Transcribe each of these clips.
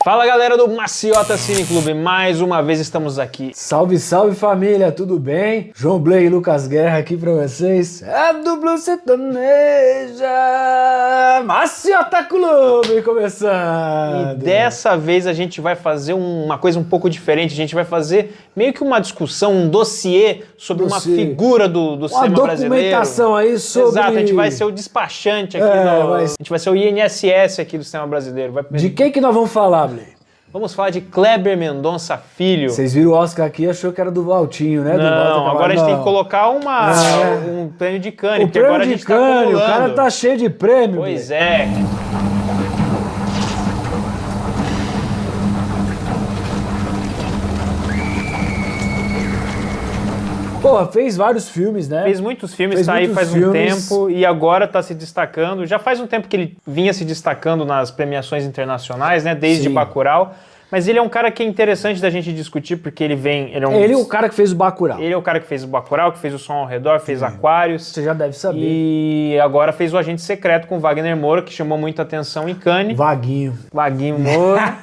Fala galera do Maciota Cine Clube, mais uma vez estamos aqui. Salve, salve família, tudo bem? João Blay e Lucas Guerra aqui pra vocês. A dupla sertaneja, Maciota Clube começando. E dessa vez a gente vai fazer uma coisa um pouco diferente, a gente vai fazer meio que uma discussão, um dossiê sobre uma figura do cinema brasileiro. Uma documentação aí sobre... Exato, a gente vai ser o despachante aqui, a gente vai ser o INSS aqui do cinema brasileiro. De quem que nós vamos falar, Blay? Vamos falar de Kleber Mendonça Filho. Vocês viram o Oscar aqui e achou que era do Valtinho, né? Não, agora a gente tem que colocar um prêmio de Cannes, porque agora a gente tá acumulando. O cara tá cheio de prêmio. Pois é. Pô, fez vários filmes, né? Fez muitos filmes, tá aí faz um tempo e agora tá se destacando. Já faz um tempo que ele vinha se destacando nas premiações internacionais, né? Desde Bacurau. Mas ele é um cara que é interessante da gente discutir, porque ele vem... Ele é o cara que fez o Bacurau. Ele é o cara que fez o Bacurau, que fez o Som ao Redor, fez Aquários. Você já deve saber. E agora fez o Agente Secreto com Wagner Moura, que chamou muita atenção em Cannes. Vaguinho Moura.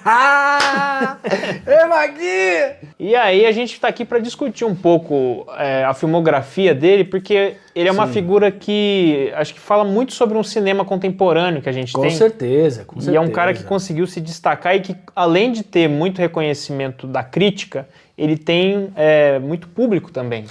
É Vaguinho! E aí a gente tá aqui para discutir um pouco a filmografia dele, porque ele é uma figura que acho que fala muito sobre um cinema contemporâneo que a gente tem. Com certeza. E é um cara que conseguiu se destacar e que, além de ter muito reconhecimento da crítica, ele tem muito público também.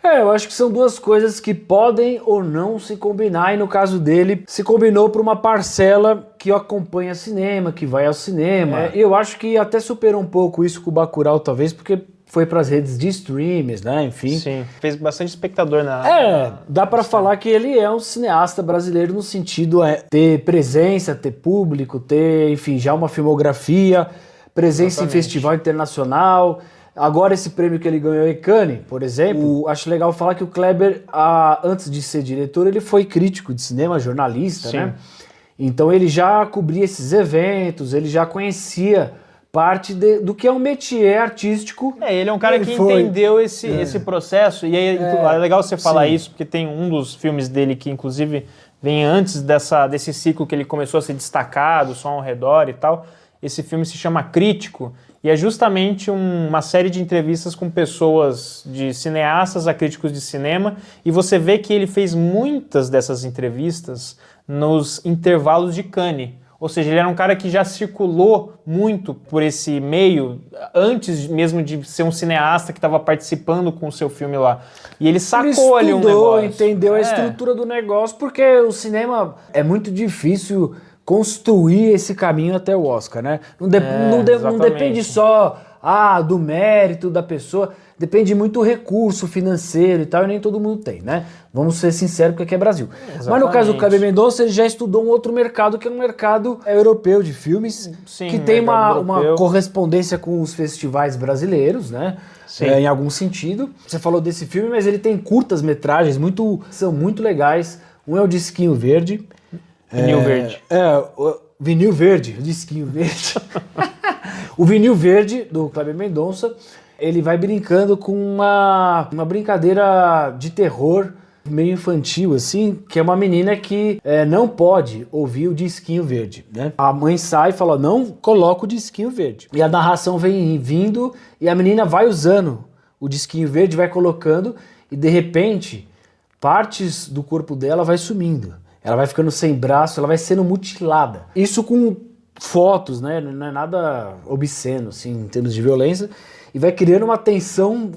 Eu acho que são duas coisas que podem ou não se combinar, e no caso dele, se combinou para uma parcela que acompanha cinema, que vai ao cinema. Eu acho que até superou um pouco isso com o Bacurau, talvez, porque foi para as redes de streams, né? Enfim. Sim, fez bastante espectador na... dá para falar que ele é um cineasta brasileiro no sentido ter presença, ter público, ter, enfim, já uma filmografia, presença em festival internacional. Agora esse prêmio que ele ganhou em Cannes, por exemplo, acho legal falar que o Kleber, antes de ser diretor, ele foi crítico de cinema, jornalista, né? Então ele já cobria esses eventos, ele já conhecia parte do que é um métier artístico. Ele é um cara que entendeu esse processo, e aí é legal você falar isso, porque tem um dos filmes dele que inclusive vem antes desse ciclo que ele começou a ser destacado, Som ao Redor e tal. Esse filme se chama Crítico, e é justamente uma série de entrevistas com pessoas, de cineastas a críticos de cinema, e você vê que ele fez muitas dessas entrevistas nos intervalos de Cannes. Ou seja, ele era um cara que já circulou muito por esse meio, antes mesmo de ser um cineasta que estava participando com o seu filme lá. E ele sacou ali um negócio. Entendeu a estrutura do negócio, porque o cinema é muito difícil construir esse caminho até o Oscar, né? Não depende só do mérito da pessoa, depende muito do recurso financeiro e tal, e nem todo mundo tem, né? Vamos ser sinceros, porque aqui é Brasil. Exatamente. Mas no caso do Kleber Mendonça, ele já estudou um outro mercado, que é um mercado europeu de filmes, que tem uma correspondência com os festivais brasileiros, né? Em algum sentido. Você falou desse filme, mas ele tem curtas-metragens, são muito legais. Um é o Disquinho Verde. Vinil Verde. O Vinil Verde, o Disquinho Verde. O Vinil Verde, do Kleber Mendonça, ele vai brincando com uma brincadeira de terror meio infantil, assim, que é uma menina que não pode ouvir o disquinho verde, né? A mãe sai e fala, não coloca o disquinho verde. E a narração vem vindo e a menina vai usando o disquinho verde, vai colocando e de repente partes do corpo dela vai sumindo. Ela vai ficando sem braço, ela vai sendo mutilada. Isso com fotos, né? Não é nada obsceno, assim, em termos de violência. E vai criando uma tensão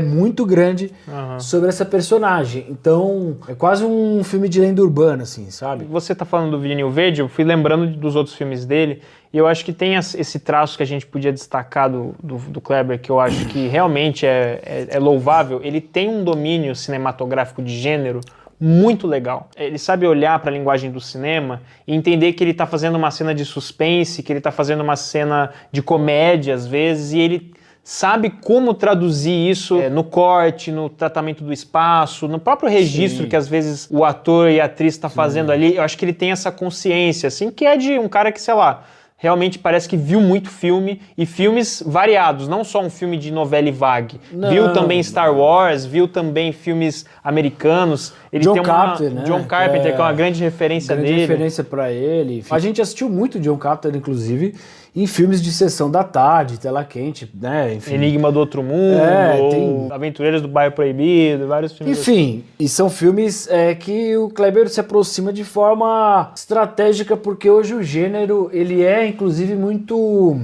muito grande sobre essa personagem. Então, é quase um filme de lenda urbana, assim, sabe? Você tá falando do Vinil Verde, eu fui lembrando dos outros filmes dele, e eu acho que tem esse traço que a gente podia destacar do Kleber, que eu acho que realmente é louvável. Ele tem um domínio cinematográfico de gênero muito legal. Ele sabe olhar para a linguagem do cinema e entender que ele tá fazendo uma cena de suspense, que ele tá fazendo uma cena de comédia, às vezes, e ele sabe como traduzir isso no corte, no tratamento do espaço, no próprio registro que às vezes o ator e a atriz está fazendo ali. Eu acho que ele tem essa consciência, assim, que é de um cara que, sei lá, realmente parece que viu muito filme, e filmes variados, não só um filme de novela e vague. Viu também Star Wars, viu também filmes americanos. Ele John tem Carpenter, né? John Carpenter, que é uma grande referência dele. Grande referência pra ele. A gente assistiu muito John Carpenter, inclusive, em filmes de sessão da tarde, tela quente, né? Enfim. Enigma do Outro Mundo, tem... Aventureiros do Bairro Proibido, vários filmes. Enfim, e são filmes que o Kleber se aproxima de forma estratégica, porque hoje o gênero, ele é inclusive muito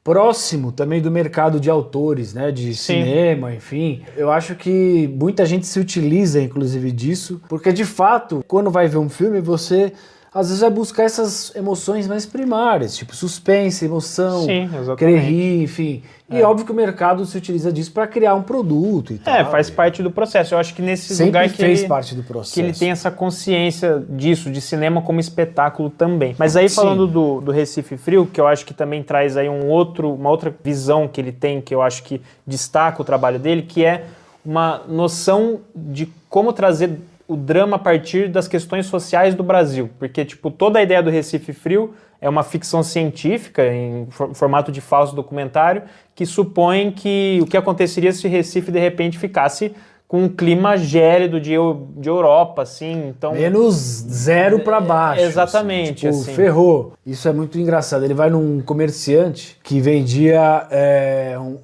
próximo também do mercado de autores, né, de cinema, enfim. Eu acho que muita gente se utiliza, inclusive, disso, porque, de fato, quando vai ver um filme, você, às vezes, vai buscar essas emoções mais primárias, tipo suspense, emoção, Sim, querer rir, enfim. E óbvio que o mercado se utiliza disso para criar um produto e tal. Faz parte do processo. Eu acho que nesse Sempre lugar que fez parte do processo. que ele tem essa consciência disso, de cinema como espetáculo também. Mas aí falando do Recife Frio, que eu acho que também traz aí uma outra visão que ele tem, que eu acho que destaca o trabalho dele, que é uma noção de como trazer o drama a partir das questões sociais do Brasil. Porque, tipo, toda a ideia do Recife Frio é uma ficção científica em formato de falso documentário que supõe que o que aconteceria se Recife de repente ficasse com um clima gélido de Europa, assim, então... Menos 0 para baixo. Exatamente, assim. Tipo, ferrou. Isso é muito engraçado. Ele vai num comerciante que vendia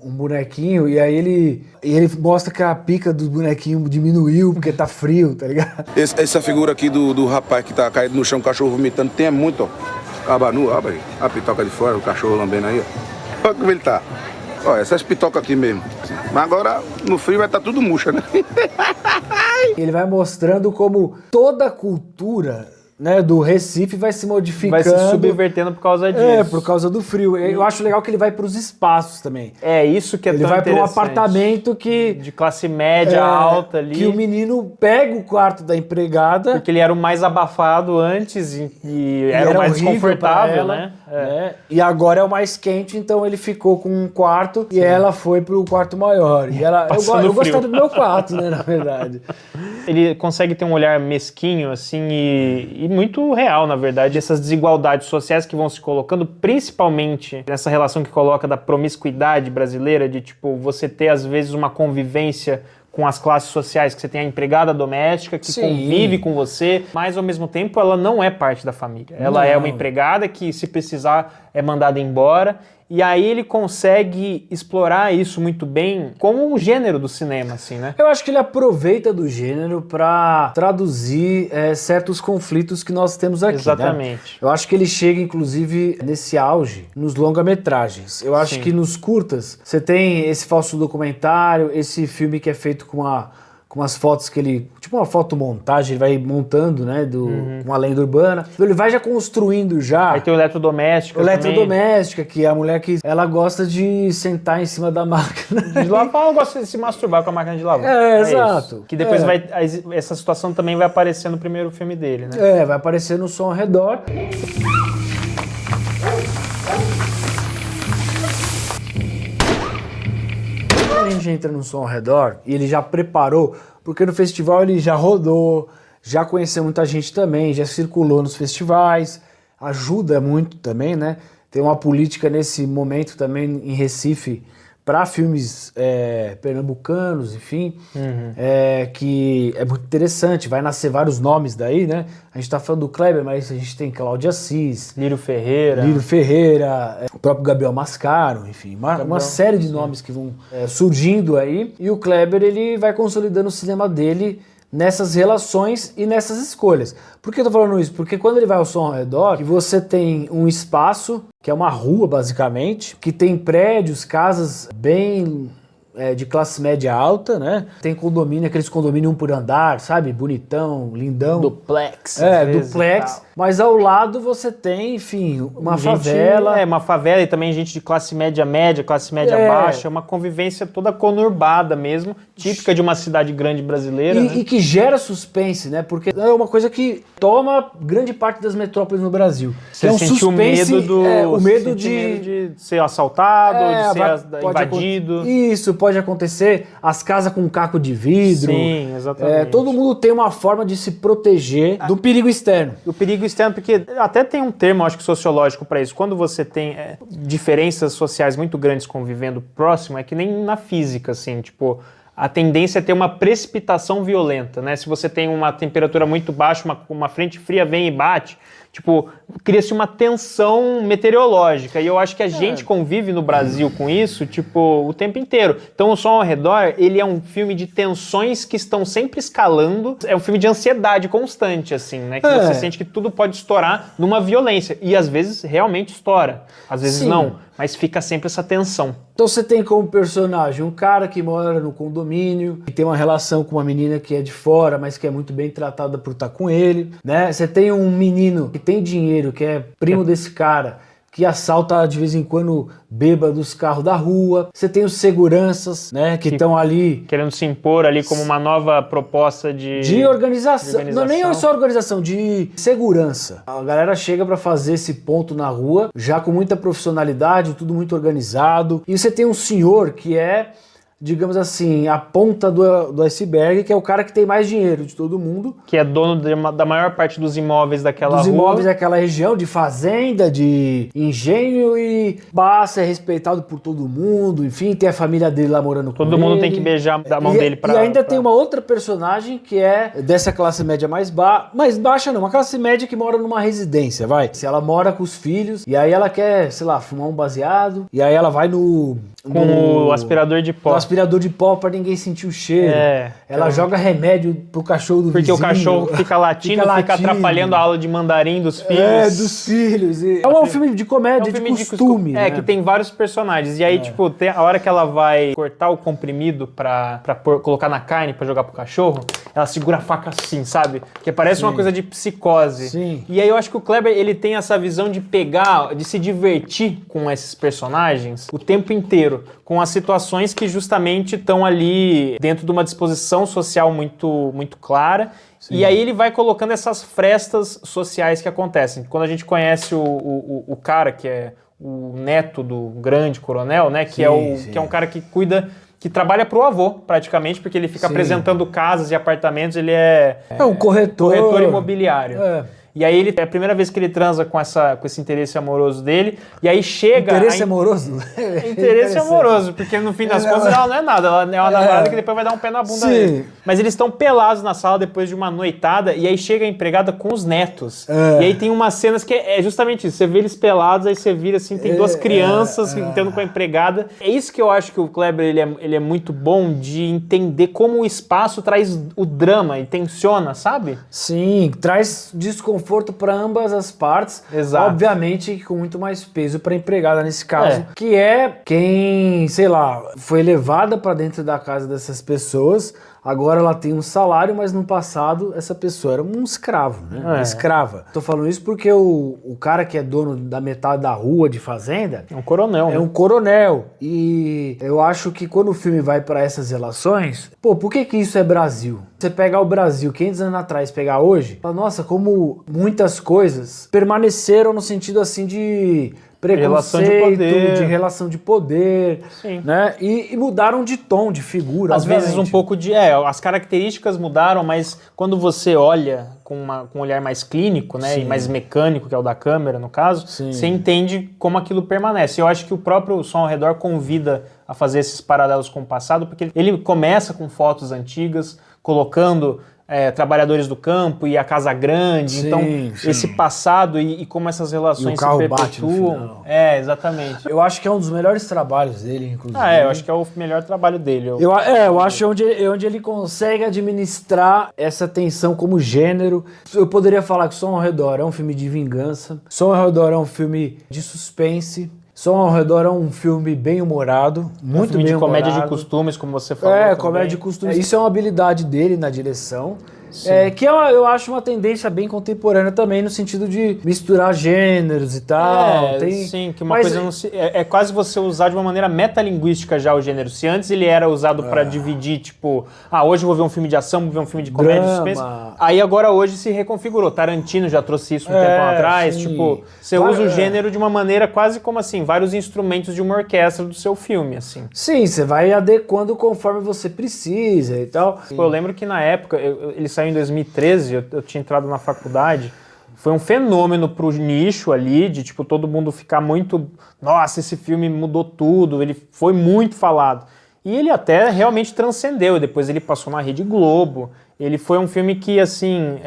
um bonequinho e aí ele mostra que a pica do bonequinho diminuiu porque tá frio, tá ligado? Essa figura aqui do rapaz que tá caído no chão, o cachorro vomitando, tem muito, ó. Cabanu, ó, aí. A pitoca de fora, o cachorro lambendo aí, ó. Olha como ele tá. Ó, essas pitocas aqui mesmo. Mas agora, no frio, vai estar tudo murcha, né? Ele vai mostrando como toda a cultura, né, do Recife vai se modificando. Vai se subvertendo por causa disso. Por causa do frio. Eu acho legal que ele vai para os espaços também. É isso que é ele tão vai para um interessante. Apartamento que... De classe média alta ali. Que o menino pega o quarto da empregada. Porque ele era o mais abafado antes e era o mais desconfortável, ela, né? E agora é o mais quente, então ele ficou com um quarto e ela foi pro quarto maior. E ela, eu gostava do meu quarto, né, na verdade. Ele consegue ter um olhar mesquinho, assim, e muito real, na verdade, essas desigualdades sociais que vão se colocando, principalmente nessa relação que coloca da promiscuidade brasileira, de, tipo, você ter, às vezes, uma convivência com as classes sociais, que você tem a empregada doméstica que convive com você, mas ao mesmo tempo ela não é parte da família. Ela é uma empregada que, se precisar, é mandada embora. E aí ele consegue explorar isso muito bem como um gênero do cinema, assim, né? Eu acho que ele aproveita do gênero para traduzir certos conflitos que nós temos aqui. Exatamente. Né? Eu acho que ele chega, inclusive, nesse auge nos longa-metragens. Eu acho que nos curtas você tem esse falso documentário, esse filme que é feito com umas fotos que ele... Tipo uma fotomontagem, ele vai montando, né? Com uma lenda urbana. Então ele vai já construindo já... Aí tem o eletrodoméstico também. Eletrodoméstica, que é a mulher que... Ela gosta de sentar em cima da máquina. De lavar, ela gosta de se masturbar com a máquina de lavar. Exato. Isso. Que depois essa situação também vai aparecer no primeiro filme dele, né? Vai aparecer no Som ao Redor. A gente entra no Som ao Redor e ele já preparou, porque no festival ele já rodou, já conheceu muita gente também, já circulou nos festivais, ajuda muito também, né? Tem uma política nesse momento também em Recife para filmes pernambucanos, enfim, que é muito interessante. Vai nascer vários nomes daí, né? A gente tá falando do Kleber, mas a gente tem Cláudio Assis, Lírio Ferreira, o próprio Gabriel Mascaro, enfim, uma série de nomes que vão surgindo aí. E o Kleber, ele vai consolidando o cinema dele nessas relações e nessas escolhas. Por que eu tô falando isso? Porque quando ele vai ao Som ao Redor, você tem um espaço, que é uma rua basicamente, que tem prédios, casas bem de classe média alta, né? Tem condomínio, aqueles condomínios um por andar, sabe? Bonitão, lindão. Duplex. Duplex. Mas ao lado você tem, enfim, uma favela. Uma favela e também gente de classe média, classe média baixa. Uma convivência toda conurbada mesmo, típica de uma cidade grande brasileira. E que gera suspense, né? Porque é uma coisa que toma grande parte das metrópoles no Brasil. Você é um sente suspense, o medo de ser assaltado, de ser invadido. Isso, pode acontecer. As casas com caco de vidro. Sim, exatamente. Todo mundo tem uma forma de se proteger do perigo externo. Do perigo externo, porque até tem um termo, acho que sociológico para isso. Quando você tem diferenças sociais muito grandes convivendo próximo, é que nem na física, assim, tipo... A tendência é ter uma precipitação violenta, né? Se você tem uma temperatura muito baixa, uma frente fria vem e bate, Tipo, cria-se uma tensão meteorológica. E eu acho que a gente convive no Brasil com isso, tipo, o tempo inteiro. Então, O Som ao Redor, ele é um filme de tensões que estão sempre escalando. É um filme de ansiedade constante, assim, né? Que você sente que tudo pode estourar numa violência. E às vezes realmente estoura. Às vezes não. Mas fica sempre essa tensão. Então você tem como personagem um cara que mora no condomínio, que tem uma relação com uma menina que é de fora, mas que é muito bem tratada por estar com ele, né? Você tem um menino que tem dinheiro, que é primo desse cara, que assalta de vez em quando bêbados carros da rua. Você tem os seguranças, né, que estão ali... Querendo se impor ali como uma nova proposta de organização. Não, nem só organização, de segurança. A galera chega pra fazer esse ponto na rua, já com muita profissionalidade, tudo muito organizado. E você tem um senhor que é, digamos assim, a ponta do iceberg, que é o cara que tem mais dinheiro de todo mundo. Que é dono da maior parte dos imóveis daquela rua. Dos imóveis daquela região, de fazenda, de engenho, e passa, é respeitado por todo mundo, enfim, tem a família dele lá morando com ele. Todo mundo tem que beijar da mão dele pra... E ainda tem uma outra personagem que é dessa classe média mais baixa não, uma classe média que mora numa residência, vai. Se ela mora com os filhos, e aí ela quer, sei lá, fumar um baseado, e aí ela vai com o aspirador de pó. O aspirador de pó pra ninguém sentir o cheiro. Ela joga remédio pro cachorro do vizinho. Porque o cachorro fica latindo, fica atrapalhando a aula de mandarim dos filhos. Dos filhos. É um filme de comédia, de costume. Né? Que tem vários personagens. E aí, tipo, tem a hora que ela vai cortar o comprimido pra colocar na carne pra jogar pro cachorro, ela segura a faca assim, sabe? Que parece uma coisa de psicose. Sim. E aí eu acho que o Kleber, ele tem essa visão de pegar, de se divertir com esses personagens o tempo inteiro, com as situações que justamente estão ali dentro de uma disposição social muito, muito clara. Sim. E aí ele vai colocando essas frestas sociais que acontecem. Quando a gente conhece o cara que é o neto do grande coronel, né? Que é um cara que cuida, que trabalha pro avô, praticamente, porque ele fica apresentando casas e apartamentos, ele é um corretor imobiliário. E aí é a primeira vez que ele transa com esse interesse amoroso dele, e aí chega... Interesse amoroso? Interesse amoroso, porque no fim das contas ela não é nada, ela é uma namorada que depois vai dar um pé na bunda dele. Mas eles estão pelados na sala depois de uma noitada, e aí chega a empregada com os netos. E aí tem umas cenas que é justamente isso, você vê eles pelados, aí você vira assim, tem duas crianças entrando com a empregada. É isso que eu acho que o Kleber ele é muito bom de entender como o espaço traz o drama e tensiona, sabe? Sim, traz desconforto para ambas as partes. Exato. Obviamente com muito mais peso para a empregada nesse caso, que é quem, sei lá, foi levada para dentro da casa dessas pessoas. Agora ela tem um salário, mas no passado essa pessoa era um escravo, né? Uma escrava. Tô falando isso porque o cara que é dono da metade da rua de fazenda... É um coronel. É um coronel. E eu acho que quando o filme vai para essas relações... Pô, por que isso é Brasil? Você pegar o Brasil 500 anos atrás, pegar hoje... Fala, nossa, como muitas coisas permaneceram no sentido assim de... preconceito, de relação de poder, né? E mudaram de tom, de figura. Às vezes um pouco de... as características mudaram, mas quando você olha com um olhar mais clínico, né? E mais mecânico, que é o da câmera, no caso, você entende como aquilo permanece. Eu acho que o próprio Som ao Redor convida a fazer esses paralelos com o passado, porque ele começa com fotos antigas, colocando... trabalhadores do campo e a casa grande, então esse passado e como essas relações se perpetuam. Exatamente. Eu acho que é um dos melhores trabalhos dele, inclusive. Eu acho que é o melhor trabalho dele. Eu acho onde ele consegue administrar essa tensão como gênero. Eu poderia falar que Som ao Redor é um filme de vingança, Som ao Redor é um filme de suspense, Som ao Redor é um filme bem humorado, muito bem humorado. De comédia de costumes, como você falou. Comédia de costumes. Isso é uma habilidade dele na direção. Que eu acho uma tendência bem contemporânea também, no sentido de misturar gêneros e tal. Que uma coisa não se... É quase você usar de uma maneira metalinguística já o gênero. Se antes ele era usado pra dividir, tipo... hoje eu vou ver um filme de ação, vou ver um filme de comédia, de suspense. Aí agora hoje se reconfigurou. Tarantino já trouxe isso um tempo atrás. Tipo, você usa o gênero de uma maneira quase como assim, vários instrumentos de uma orquestra do seu filme, assim. Sim, você vai adequando conforme você precisa e tal. Eu lembro que na época, ele saiu em 2013, eu tinha entrado na faculdade, foi um fenômeno pro nicho ali, de tipo, todo mundo ficar muito, nossa, esse filme mudou tudo, ele foi muito falado. E ele até realmente transcendeu, depois ele passou na Rede Globo. Ele foi um filme que, assim,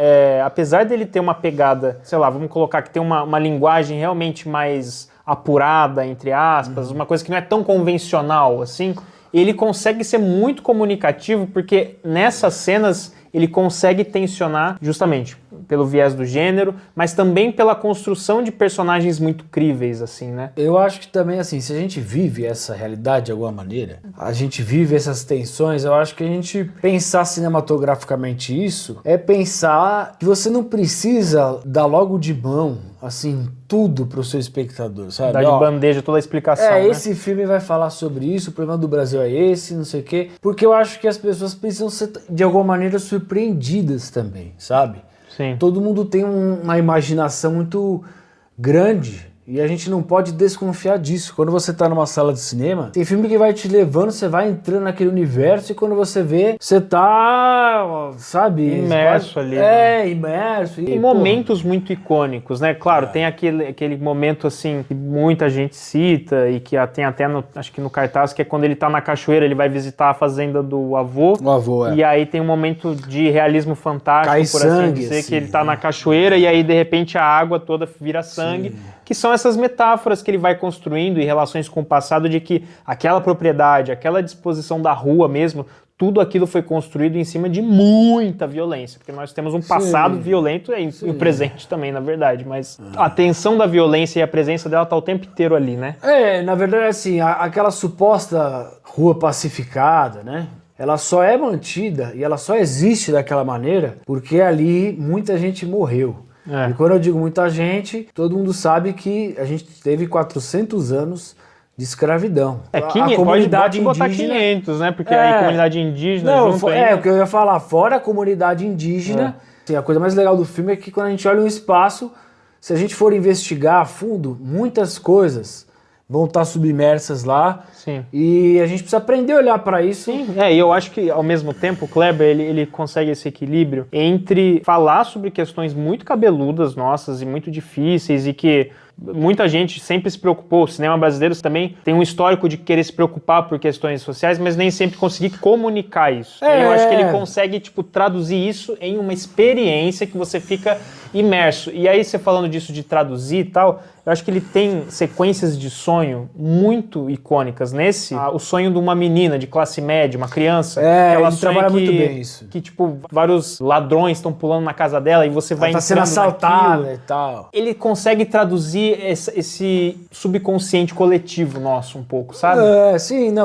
apesar dele ter uma pegada, sei lá, vamos colocar que tem uma linguagem realmente mais apurada, entre aspas, uma coisa que não é tão convencional, assim, ele consegue ser muito comunicativo, porque nessas cenas ele consegue tensionar justamente pelo viés do gênero, mas também pela construção de personagens muito críveis, assim, né? Eu acho que também, assim, se a gente vive essa realidade de alguma maneira, a gente vive essas tensões, eu acho que a gente pensar cinematograficamente isso é pensar que você não precisa dar logo de mão, assim, tudo pro seu espectador, sabe? Dar de bandeja toda a explicação, né? Esse filme vai falar sobre isso, o problema do Brasil é esse, não sei o quê, porque eu acho que as pessoas precisam ser, de alguma maneira, surpreendidas também, sabe? Sim. Todo mundo tem uma imaginação muito grande e a gente não pode desconfiar disso. Quando você tá numa sala de cinema, tem filme que vai te levando, você vai entrando naquele universo e quando você vê, você tá, sabe? Imerso ali, né? Imerso. Tem momentos muito icônicos, né? Claro, tem aquele momento, assim, que muita gente cita e que tem até, acho que no cartaz, que é quando ele tá na cachoeira, ele vai visitar a fazenda do avô. O avô, E aí tem um momento de realismo fantástico, Cai por sangue, assim dizer, assim, que ele tá na cachoeira e aí, de repente, a água toda vira sangue. Que são essas metáforas que ele vai construindo em relações com o passado, de que aquela propriedade, aquela disposição da rua mesmo, tudo aquilo foi construído em cima de muita violência, porque nós temos um passado violento e o presente também, na verdade, mas a tensão da violência e a presença dela tá o tempo inteiro ali, né? Na verdade, assim, aquela suposta rua pacificada, né? Ela só é mantida e ela só existe daquela maneira porque ali muita gente morreu. E quando eu digo muita gente, todo mundo sabe que a gente teve 400 anos de escravidão. A comunidade pode botar 500, né? Porque aí a comunidade indígena junto aí... o que eu ia falar, fora a comunidade indígena, assim, a coisa mais legal do filme é que quando a gente olha um espaço, se a gente for investigar a fundo, muitas coisas vão estar submersas lá. Sim. E a gente precisa aprender a olhar para isso. Sim, e eu acho que ao mesmo tempo o Kleber ele consegue esse equilíbrio entre falar sobre questões muito cabeludas nossas e muito difíceis e que muita gente sempre se preocupou. O cinema brasileiro também tem um histórico de querer se preocupar por questões sociais, mas nem sempre conseguir comunicar isso. Eu acho que ele consegue, traduzir isso em uma experiência que você fica imerso. E aí, você falando disso de traduzir e tal, eu acho que ele tem sequências de sonho muito icônicas. O sonho de uma menina de classe média, uma criança. Ele trabalha muito bem isso. Que, vários ladrões estão pulando na casa dela e você vai tá sendo assaltada e tal. Ele consegue traduzir esse subconsciente coletivo nosso um pouco, sabe?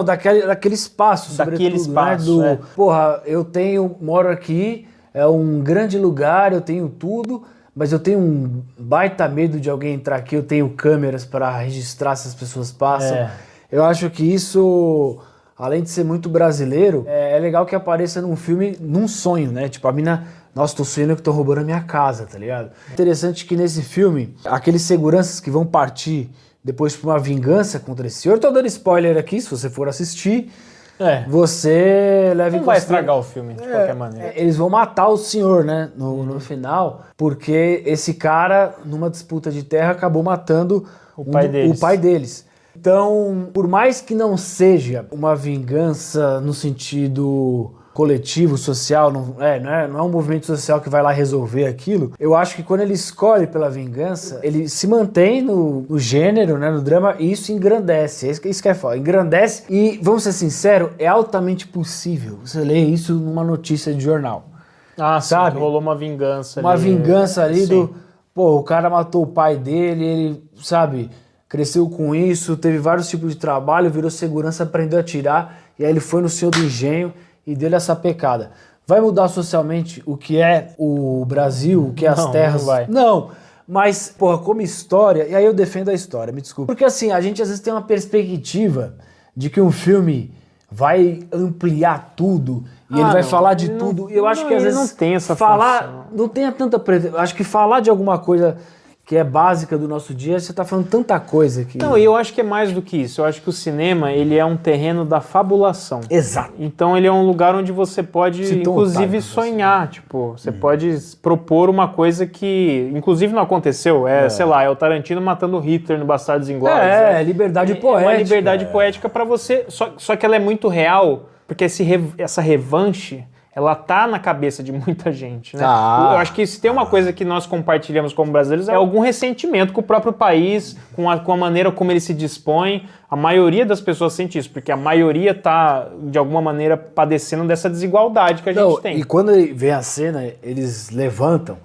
Daquele espaço, daquele espaço, né? Porra, moro aqui, é um grande lugar, eu tenho tudo, mas eu tenho um baita medo de alguém entrar aqui, eu tenho câmeras para registrar se as pessoas passam. Eu acho que isso, além de ser muito brasileiro, é legal que apareça num filme, num sonho, né? A mina... Nossa, tô sonhando que tô roubando a minha casa, tá ligado? Interessante que nesse filme, aqueles seguranças que vão partir depois pra uma vingança contra esse senhor, tô dando spoiler aqui, se você for assistir, você leva Não vai estragar o filme, de qualquer maneira. Eles vão matar o senhor, né, no final, porque esse cara, numa disputa de terra, acabou matando o pai deles. Então, por mais que não seja uma vingança no sentido coletivo, social, não é um movimento social que vai lá resolver aquilo. Eu acho que quando ele escolhe pela vingança, ele se mantém no gênero, né, no drama, e isso engrandece. É isso que é foda. Engrandece e, vamos ser sinceros, é altamente possível você ler isso numa notícia de jornal. Sabe? Rolou uma vingança ali. Uma vingança ali o cara matou o pai dele, ele, sabe, cresceu com isso, teve vários tipos de trabalho, virou segurança, aprendeu a atirar, e aí ele foi no Senhor do Engenho e deu essa pecada. Vai mudar socialmente o que é o Brasil, o que é as terras? Não vai. Não, mas, como história, e aí eu defendo a história, me desculpa. Porque assim, a gente às vezes tem uma perspectiva de que um filme vai ampliar tudo e ele vai falar de tudo. E eu acho que às vezes não tem essa não tenha tanta... Acho que falar de alguma coisa que é básica do nosso dia, você tá falando tanta coisa aqui. Não, e eu acho que é mais do que isso. Eu acho que o cinema, ele é um terreno da fabulação. Exato. Então ele é um lugar onde você pode, Sinto inclusive, vontade, sonhar. Tipo, você pode propor uma coisa que, inclusive, não aconteceu. Sei lá, é o Tarantino matando Hitler no Bastardos Inglórios. Liberdade É poética. uma liberdade poética pra você. Só que ela é muito real, porque essa revanche, ela tá na cabeça de muita gente, né? Tá. Eu acho que se tem uma coisa que nós compartilhamos como brasileiros é algum ressentimento com o próprio país, com a maneira como ele se dispõe. A maioria das pessoas sente isso, porque a maioria tá, de alguma maneira, padecendo dessa desigualdade que a gente tem. E quando vem a cena, eles levantam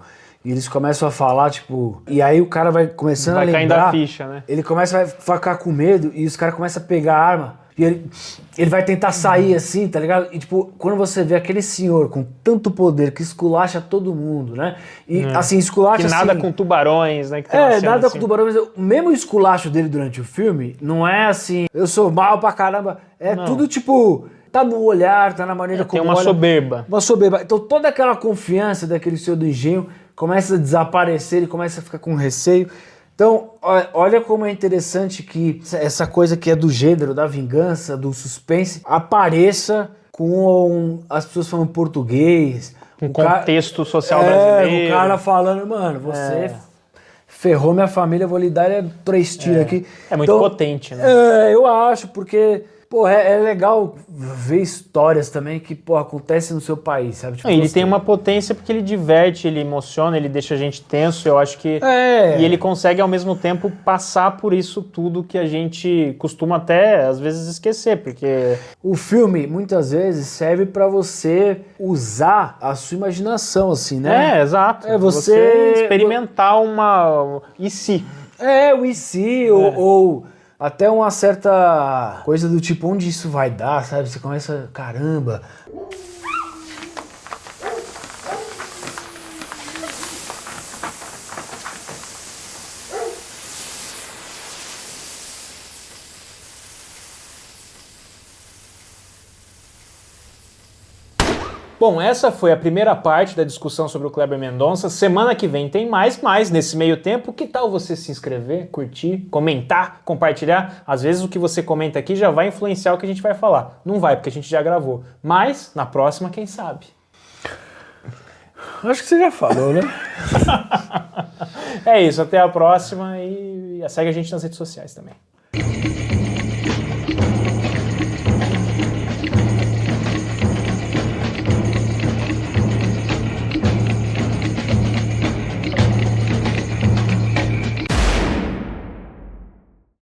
e eles começam a falar, tipo... E aí o cara vai começando a Vai lembrar... caindo a ficha, né? Ele começa a ficar com medo e os caras começam a pegar a arma. E ele vai tentar sair assim, tá ligado? E tipo, quando você vê aquele senhor com tanto poder que esculacha todo mundo, né? E assim, esculacha Que nada assim, com tubarões, né? Que tem uma cena nada assim. com tubarão, mas o mesmo esculacho dele durante o filme não é assim, eu sou mal pra caramba. É tudo tipo, tá no olhar, tá na maneira como Tem uma olha. soberba. Uma soberba. Então toda aquela confiança daquele senhor do engenho começa a desaparecer, ele começa a ficar com receio. Então, olha como é interessante que essa coisa que é do gênero, da vingança, do suspense, apareça com as pessoas falando português. Um contexto social brasileiro. O cara falando, mano, você ferrou minha família, vou lhe dar 3 tiros aqui. É muito potente, né? Eu acho, porque... Pô, é legal ver histórias também que, pô, acontecem no seu país, sabe? Tipo, Ele tem uma potência porque ele diverte, ele emociona, ele deixa a gente tenso, eu acho que... E ele consegue, ao mesmo tempo, passar por isso tudo que a gente costuma até, às vezes, esquecer, porque... O filme, muitas vezes, serve pra você usar a sua imaginação, assim, né? Exato. Você experimentar uma... E se? O e se, ou até uma certa coisa do tipo, onde isso vai dar, sabe? Você começa, caramba. Bom, essa foi a primeira parte da discussão sobre o Kleber Mendonça. Semana que vem tem mais, mas nesse meio tempo, que tal você se inscrever, curtir, comentar, compartilhar? Às vezes o que você comenta aqui já vai influenciar o que a gente vai falar. Não vai, porque a gente já gravou. Mas, na próxima, quem sabe? Acho que você já falou, né? É isso, até a próxima e segue a gente nas redes sociais também.